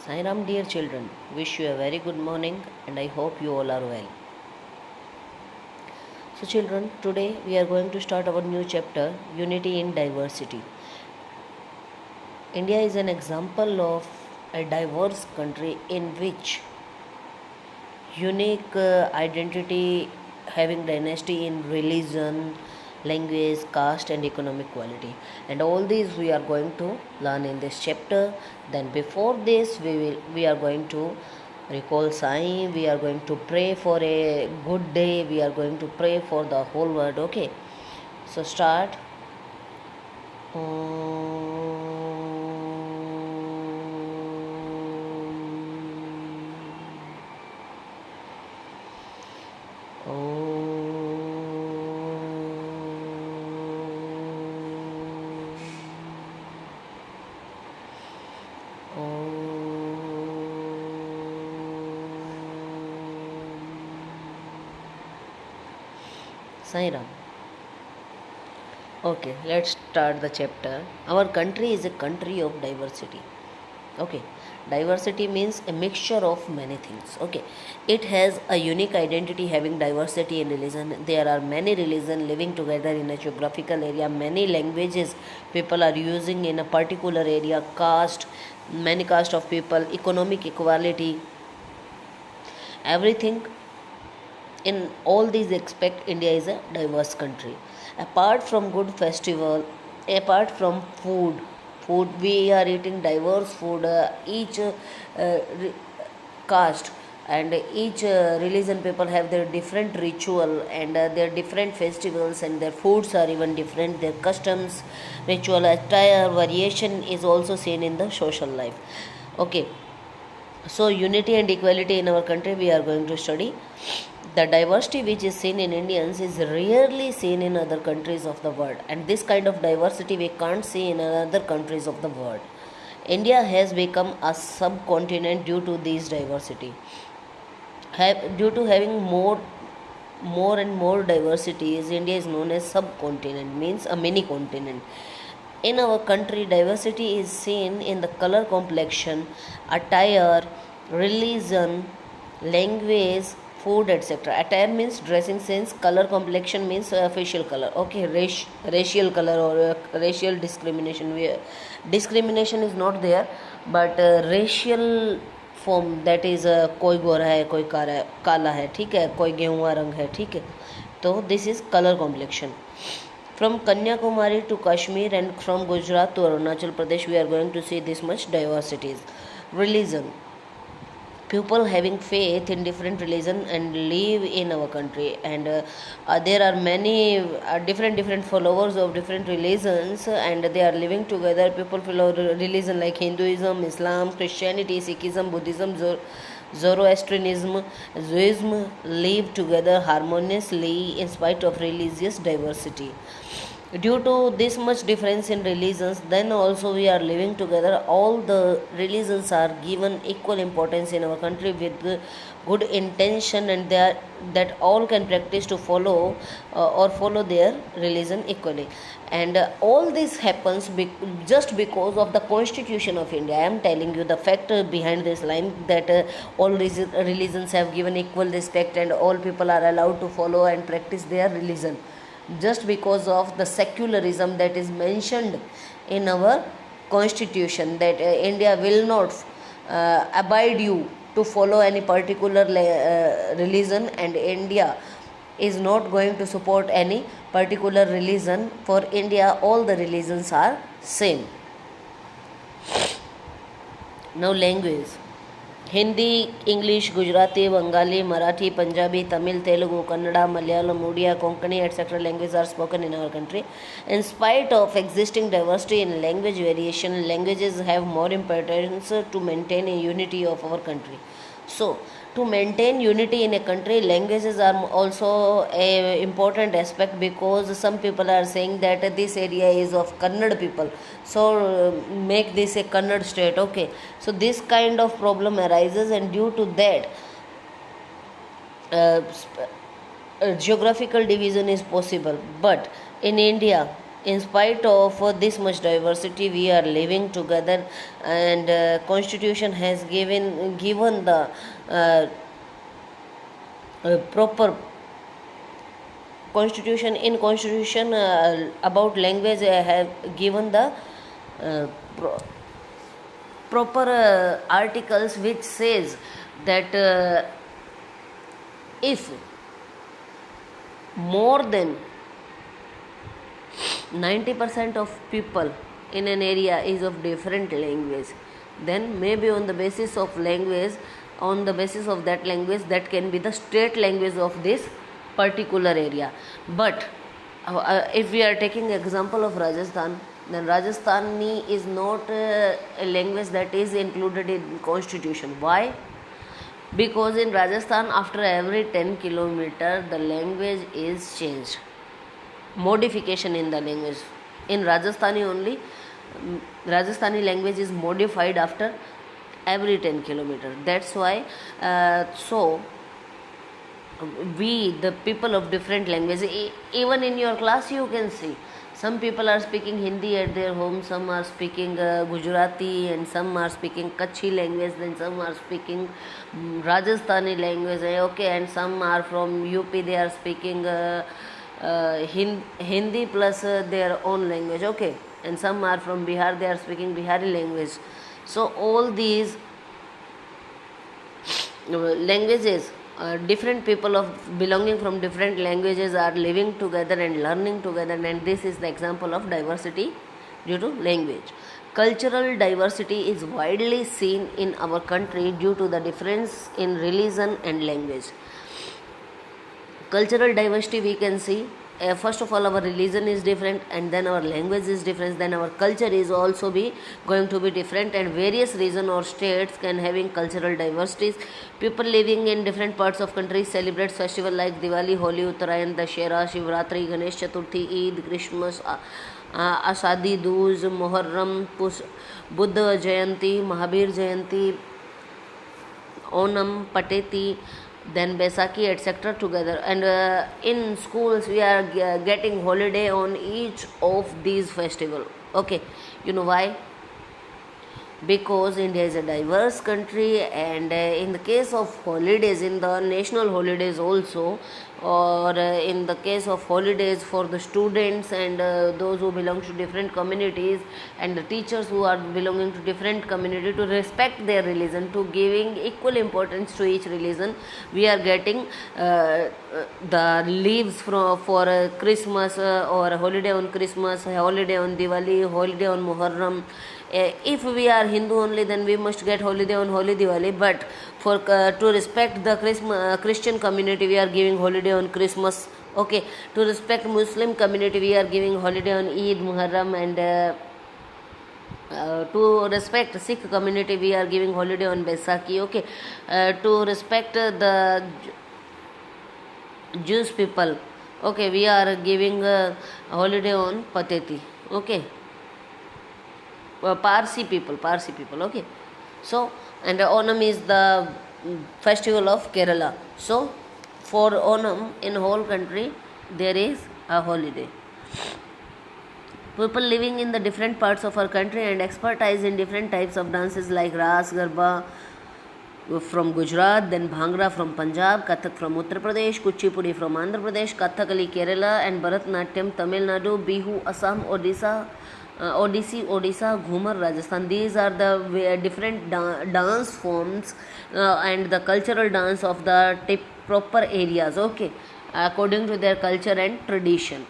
Sai Ram, dear children, wish you a very good morning and I hope you all are well. So, children, today we are going to start our new chapter Unity in Diversity. India is an example of a diverse country in which unique identity having dynasty in religion, language, caste and economic quality, and all these we are going to learn in this chapter. Then before this we are going to recall Sai, we are going to pray for a good day, we are going to pray for the whole world. Okay, so start. Sai Ram. Okay, let's start the chapter. Our country is a country of diversity. Okay, diversity means a mixture of many things. Okay, it has a unique identity having diversity in religion. There are many religions living together in a geographical area, many languages people are using in a particular area, caste, many caste of people, economic equality, everything. In all these aspects, India is a diverse country. Apart from good festival, apart from food we are eating diverse food. Each caste and each religion people have their different ritual and their different festivals, and their foods are even different. Their customs, ritual, attire variation is also seen in the social life. Okay, so unity and equality in our country we are going to study. The diversity which is seen in Indians is rarely seen in other countries of the world, and this kind of diversity we can't see in other countries of the world. India has become a subcontinent due to this diversity. Due to having more and more diversities, India is known as subcontinent, means a mini continent. In our country, diversity is seen in the color complexion, attire, religion, language, food, etc. Attire means dressing sense, color complexion means facial color. Okay, racial color or racial discrimination. Discrimination is not there, but racial form that is कोई गोरा है, कोई काला है, ठीक है, कोई गेहुआ रंग है, ठीक है. तो this is colour complexion. From Kanyakumari to Kashmir and from Gujarat to Arunachal Pradesh, we are going to see this much diversities. Religion. People having faith in different religion and live in our country, and there are many different followers of different religions, and they are living together. People follow religion like Hinduism, Islam, Christianity, Sikhism, Buddhism, Zoroastrianism, Judaism live together harmoniously in spite of religious diversity. Due to this much difference in religions, then also we are living together. All the religions are given equal importance in our country with good intention, and that all can practice to follow or follow their religion equally. And all this happens just because of the constitution of India. I am telling you the fact behind this line, that all religions have given equal respect and all people are allowed to follow and practice their religion, just because of the secularism that is mentioned in our constitution, that India will not abide you to follow any particular religion, and India is not going to support any particular religion. For India, all the religions are same. Now language. Hindi, English, Gujarati, Bengali, Marathi, Punjabi, Tamil, Telugu, Kannada, Malayalam, Odia, Konkani, etc. languages are spoken in our country. In spite of existing diversity in language variation, languages have more importance to maintain a unity of our country. So, to maintain unity in a country, languages are also a important aspect, because some people are saying that this area is of Kannada people, so make this a Kannada state. Okay, so this kind of problem arises, and due to that geographical division is possible. But in India, in spite of this much diversity, we are living together, and constitution has given the proper constitution about language have given the uh, pro- proper articles which says that if more than 90% of people in an area is of different language, then maybe on the basis of language, on the basis of that language, that can be the state language of this particular area. But if we are taking example of Rajasthan, then Rajasthani is not a language that is included in constitution. Why? Because in Rajasthan, after every 10 kilometer, the language is changed, modification in the language. In Rajasthani only, Rajasthani language is modified after every 10 kilometer. That's why so we, the people of different languages, even in your class you can see some people are speaking Hindi at their home, some are speaking Gujarati, and some are speaking Kutchi language, then some are speaking Rajasthani language, okay, and some are from UP, they are speaking Hindi plus their own language, okay, and some are from Bihar, they are speaking Bihari language. So all these languages, different people of belonging from different languages are living together and learning together, and this is the example of diversity due to language. Cultural diversity is widely seen in our country due to the difference in religion and language. Cultural diversity we can see, first of all our religion is different, and then our language is different, then our culture is also be going to be different, and various region or states can having cultural diversities. People living in different parts of country celebrate festival like Diwali, Holi, Uttarayan, Dashera, Shivratri, Ganesh Chaturthi, Eid, Christmas, Ashadi Dooj, Muharram, Buddha Jayanti, Mahabir Jayanti, Onam, Pateti, then Baisakhi, etc. together. And in schools we are getting holiday on each of these festival. Okay, you know why? Because India is a diverse country, and in the case of holidays, in the national holidays also, or in the case of holidays for the students and those who belong to different communities, and the teachers who are belonging to different community, to respect their religion, to giving equal importance to each religion, we are getting the leaves for Christmas, or a holiday on Christmas, a holiday on Diwali, holiday on Muharram. If we are Hindu only, then we must get holiday on Holi Diwali, but for to respect the Christian community, we are giving holiday on Christmas, okay. To respect Muslim community, we are giving holiday on Eid, Muharram, and to respect Sikh community, we are giving holiday on Baisakhi, okay. To respect the Jewish people, okay, we are giving holiday on Pateti, okay. Parsi people, okay. So, and Onam is the festival of Kerala. So, for Onam in whole country there is a holiday. People living in the different parts of our country and expertise in different types of dances like Ras, Garba from Gujarat, then Bhangra from Punjab, Kathak from Uttar Pradesh, Kuchipudi from Andhra Pradesh, Kathakali Kerala, and Bharatnatyam Tamil Nadu, Bihu Assam, Odisha, Odisha, Ghumar, Rajasthan. These are the different dance forms and the cultural dance of the proper areas, okay, according to their culture and tradition.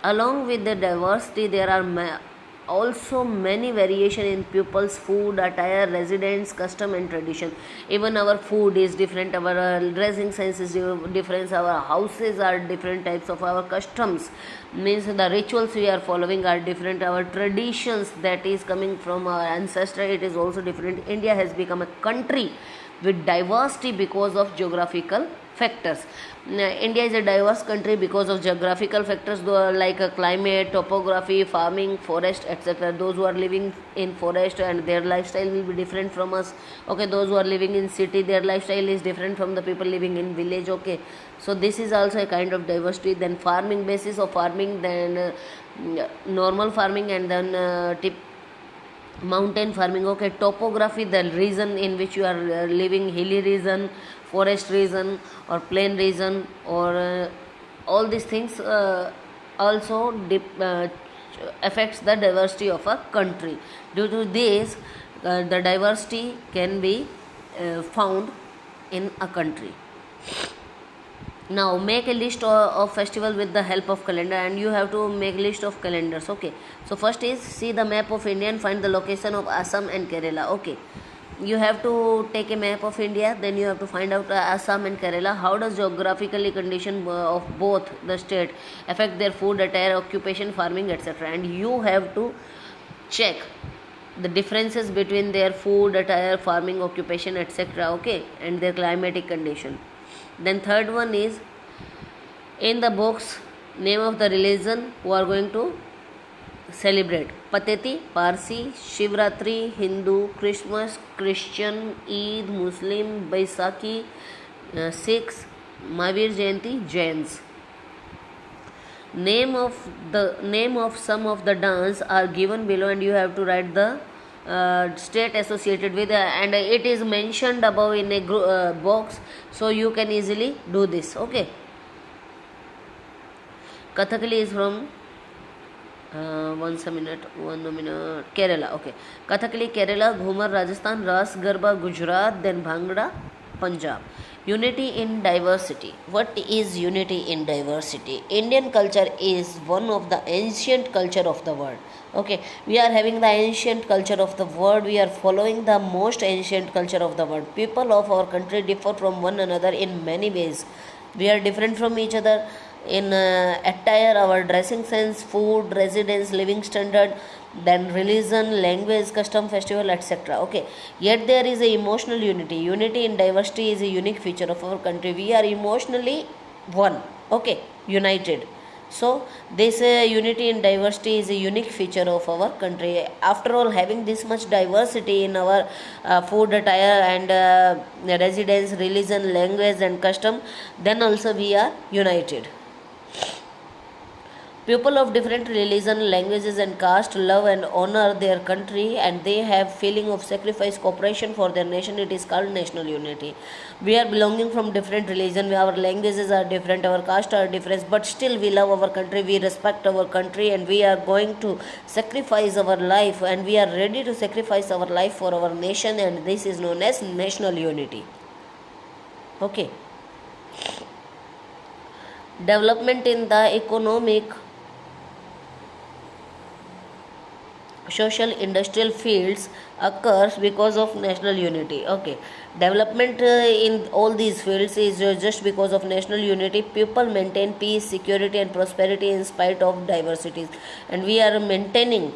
Along with the diversity, there are also many variation in people's food, attire, residence, custom and tradition. Even our food is different, our dressing sense is different, our houses are different types of, our customs means the rituals we are following are different, our traditions that is coming from our ancestor, it is also different. India has become a country with diversity because of geographical factors. India is a diverse country because of geographical factors like climate, topography, farming, forest, etc. Those who are living in forest and their lifestyle will be different from us. Okay, those who are living in city, their lifestyle is different from the people living in village. Okay, so this is also a kind of diversity. Then farming, basis of farming, then normal farming, and then mountain farming. Okay, topography, the region in which you are living, hilly region, forest region, or plain region, or all these things also affects the diversity of a country. Due to this, the diversity can be found in a country. Now make a list of festival with the help of calendar, and you have to make list of calendars. Okay, so first is see the map of India and find the location of Assam and Kerala. Okay, you have to take a map of India, then you have to find out Assam and Kerala. How does geographically condition of both the state affect their food, attire, occupation, farming, etc. And you have to check the differences between their food, attire, farming, occupation, etc. Okay, and their climatic condition. Then third one is in the box name of the religion who are going to celebrate. Pateti, Parsi, Shivratri, Hindu, Christmas, Christian, Eid, Muslim, Baisakhi, Sikhs, Mahavir Jayanti, Jains. Name of some of the dance are given below, and you have to write the state associated with, and it is mentioned above in a box, so you can easily do this. Okay, Kathakali is from one minute Kerala. Okay, Kathakali Kerala, Ghumar Rajasthan, Ras Garba Gujarat, then Bhangra Punjab. Unity in diversity. What is unity in diversity? Indian culture is one of the ancient culture of the world. Okay, we are having the ancient culture of the world. We are following the most ancient culture of the world. People of our country differ from one another in many ways. We are different from each other in attire, our dressing sense, food, residence, living standard, then religion, language, custom, festival, etc. Okay, yet there is a emotional unity. Unity in diversity is a unique feature of our country. We are emotionally one. Okay, united. So this unity in diversity is a unique feature of our country. After all, having this much diversity in our food, attire, and residence, religion, language, and custom, then also we are united. People of different religion, languages, and caste love and honor their country, and they have feeling of sacrifice, cooperation for their nation. It is called national unity. We are belonging from different religion. Our languages are different, our caste are different, but still we love our country. We respect our country, and we are going to sacrifice our life, and we are ready to sacrifice our life for our nation. And this is known as national unity. Okay. Development in the economic, social, industrial fields occurs because of national unity. Okay, development in all these fields is just because of national unity. People maintain peace, security, and prosperity in spite of diversities, and we are maintaining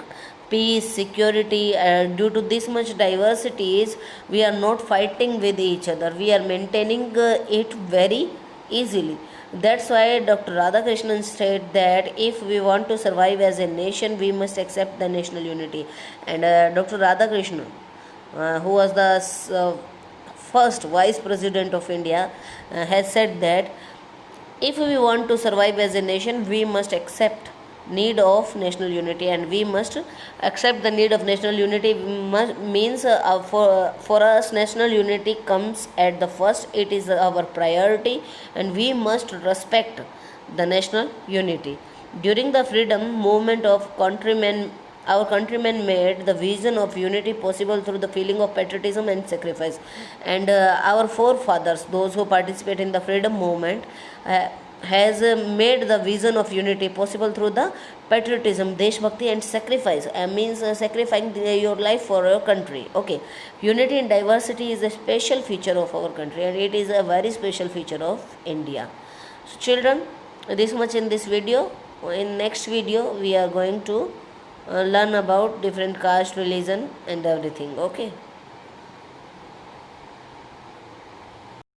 peace, security. Due to this much diversities, we are not fighting with each other. We are maintaining it very easily. That's why Dr. Radhakrishnan said that if we want to survive as a nation, we must accept the national unity. And Dr. Radhakrishnan, who was the first Vice President of India, has said that if we want to survive as a nation, we must accept need of national unity, and we must accept the need of national unity. Means for us national unity comes at the first. It is our priority, and we must respect the national unity. During the freedom movement of countrymen, our countrymen made the vision of unity possible through the feeling of patriotism and sacrifice. And our forefathers, those who participate in the freedom movement, has made the vision of unity possible through the patriotism, Desh Bhakti, and sacrifice. Means sacrificing your life for your country. Okay, unity in diversity is a special feature of our country, and it is a very special feature of India. So children, this much in this video. In next video we are going to learn about different caste, religion, and everything. Okay.